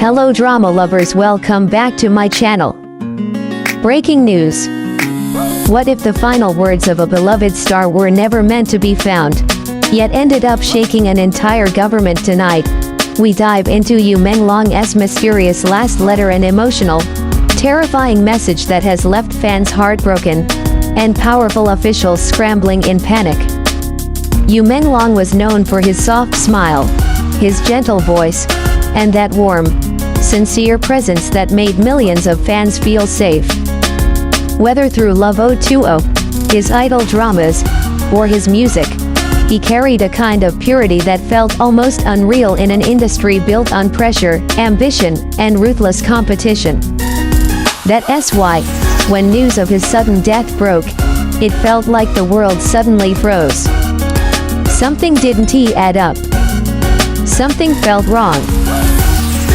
Hello drama lovers, welcome back to my channel. Breaking news. What if the final words of a beloved star were never meant to be found, yet ended up shaking an entire government tonight? We dive into Yu Menglong's mysterious last letter, an emotional, terrifying message that has left fans heartbroken, and powerful officials scrambling in panic. Yu Menglong was known for his soft smile, his gentle voice, and that warm, sincere presence that made millions of fans feel safe. Whether through Love 020, his idol dramas, or his music, he carried a kind of purity that felt almost unreal in an industry built on pressure, ambition, and ruthless competition. That's why, when news of his sudden death broke, it felt like the world suddenly froze. Something didn't add up. Something felt wrong.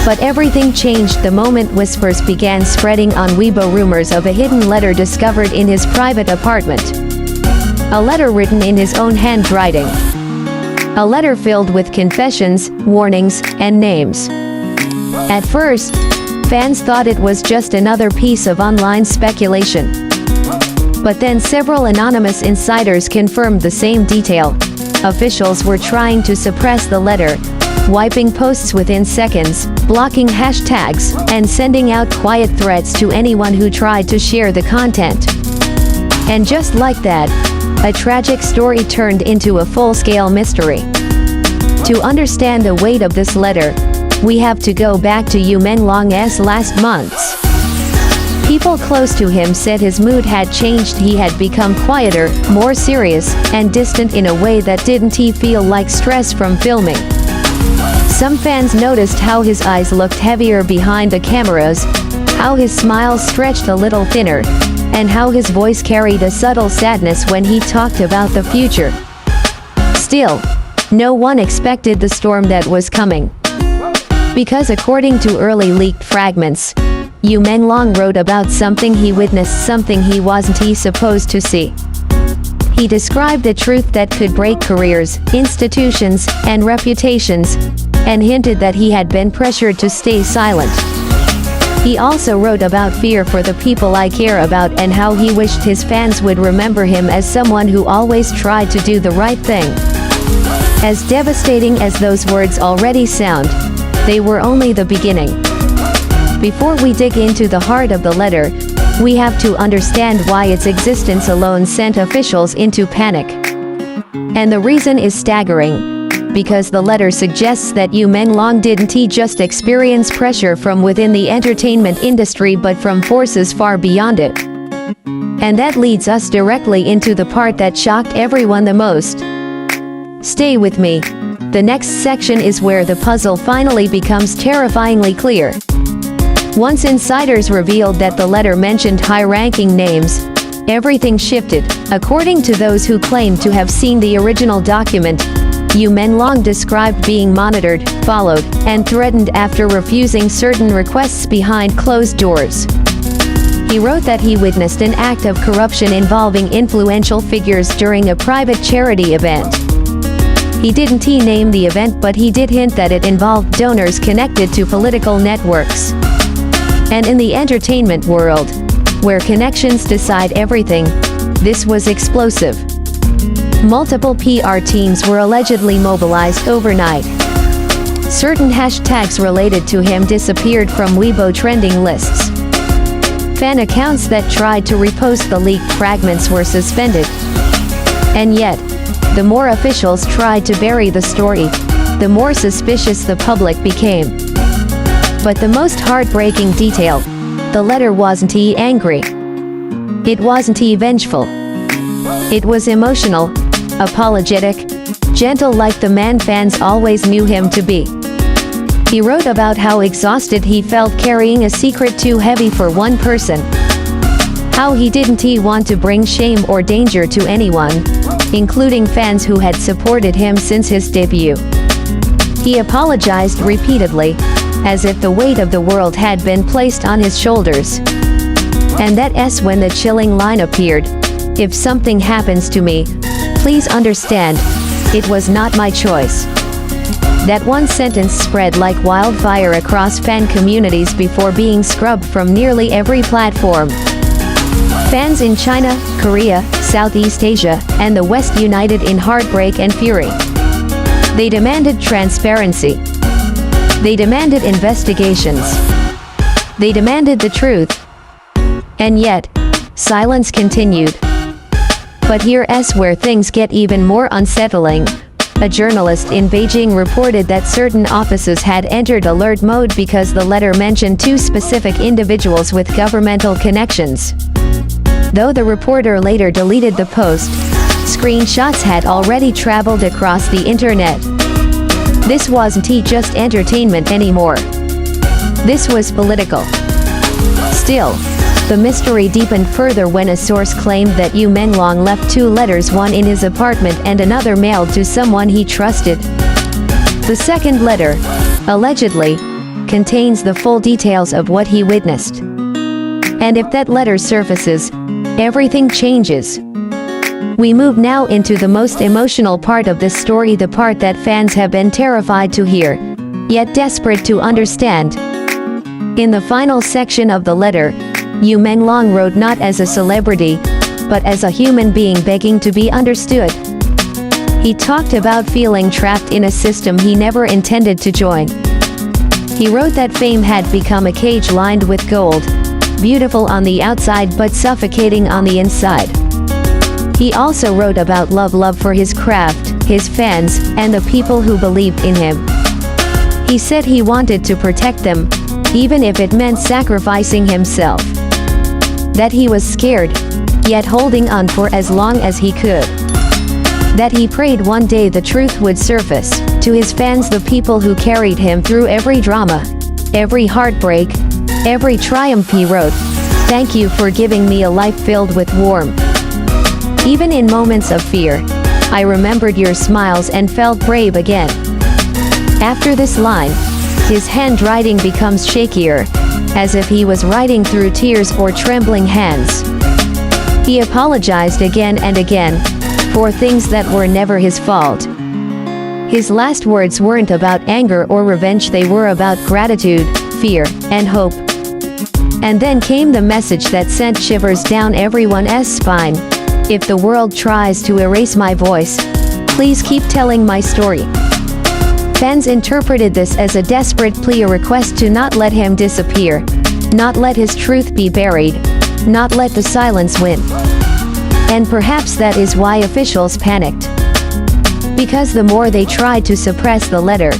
But everything changed the moment whispers began spreading on Weibo, rumors of a hidden letter discovered in his private apartment. A letter written in his own handwriting. A letter filled with confessions, warnings, and names. At first, fans thought it was just another piece of online speculation. But then several anonymous insiders confirmed the same detail. Officials were trying to suppress the letter, wiping posts within seconds, blocking hashtags, and sending out quiet threats to anyone who tried to share the content. And just like that, a tragic story turned into a full-scale mystery. To understand the weight of this letter, we have to go back to Yu Menglong's last months. People close to him said his mood had changed. He had become quieter, more serious, and distant in a way that didn't feel like stress from filming. Some fans noticed how his eyes looked heavier behind the cameras, how his smile stretched a little thinner, and how his voice carried a subtle sadness when he talked about the future. Still, no one expected the storm that was coming. Because according to early leaked fragments, Yu Menglong wrote about something he witnessed, something he wasn't supposed to see. He described a truth that could break careers, institutions, and reputations, and hinted that he had been pressured to stay silent. He also wrote about fear for the people I care about and how he wished his fans would remember him as someone who always tried to do the right thing. As devastating as those words already sound, they were only the beginning. Before we dig into the heart of the letter, we have to understand why its existence alone sent officials into panic. And the reason is staggering, because the letter suggests that Yu Menglong didn't just experience pressure from within the entertainment industry but from forces far beyond it. And that leads us directly into the part that shocked everyone the most. Stay with me. The next section is where the puzzle finally becomes terrifyingly clear. Once insiders revealed that the letter mentioned high-ranking names, everything shifted. According to those who claimed to have seen the original document, Yu Menglong described being monitored, followed, and threatened after refusing certain requests behind closed doors. He wrote that he witnessed an act of corruption involving influential figures during a private charity event. He didn't name the event, but he did hint that it involved donors connected to political networks. And in the entertainment world, where connections decide everything, this was explosive. Multiple PR teams were allegedly mobilized overnight. Certain hashtags related to him disappeared from Weibo trending lists. Fan accounts that tried to repost the leaked fragments were suspended. And yet, the more officials tried to bury the story, the more suspicious the public became. But the most heartbreaking detail, the letter wasn't angry. It wasn't vengeful. It was emotional, apologetic, gentle, like the man fans always knew him to be. He wrote about how exhausted he felt carrying a secret too heavy for one person. How he didn't want to bring shame or danger to anyone, including fans who had supported him since his debut. He apologized repeatedly, as if the weight of the world had been placed on his shoulders. And that's when the chilling line appeared. If something happens to me, please understand, it was not my choice. That one sentence spread like wildfire across fan communities before being scrubbed from nearly every platform. Fans in China, Korea, Southeast Asia, and the West united in heartbreak and fury. They demanded transparency. They demanded investigations. They demanded the truth. And yet, silence continued. But here's where things get even more unsettling. A journalist in Beijing reported that certain offices had entered alert mode because the letter mentioned two specific individuals with governmental connections. Though the reporter later deleted the post, screenshots had already traveled across the internet. This wasn't just entertainment anymore. This was political. Still, the mystery deepened further when a source claimed that Yu Menglong left two letters, one in his apartment and another mailed to someone he trusted. The second letter, allegedly, contains the full details of what he witnessed. And if that letter surfaces, everything changes. We move now into the most emotional part of this story, the part that fans have been terrified to hear, yet desperate to understand. In the final section of the letter, Yu Menglong wrote not as a celebrity, but as a human being begging to be understood. He talked about feeling trapped in a system he never intended to join. He wrote that fame had become a cage lined with gold, beautiful on the outside but suffocating on the inside. He also wrote about love for his craft, his fans, and the people who believed in him. He said he wanted to protect them, even if it meant sacrificing himself. That he was scared, yet holding on for as long as he could. That he prayed one day the truth would surface, to his fans, the people who carried him through every drama, every heartbreak, every triumph. He wrote, "Thank you for giving me a life filled with warmth. Even in moments of fear, I remembered your smiles and felt brave again." After this line, his handwriting becomes shakier, as if he was writing through tears or trembling hands. He apologized again and again, for things that were never his fault. His last words weren't about anger or revenge, they were about gratitude, fear, and hope. And then came the message that sent shivers down everyone's spine. "If the world tries to erase my voice, please keep telling my story." Fans interpreted this as a desperate plea, a request to not let him disappear, not let his truth be buried, not let the silence win. And perhaps that is why officials panicked. Because the more they tried to suppress the letter,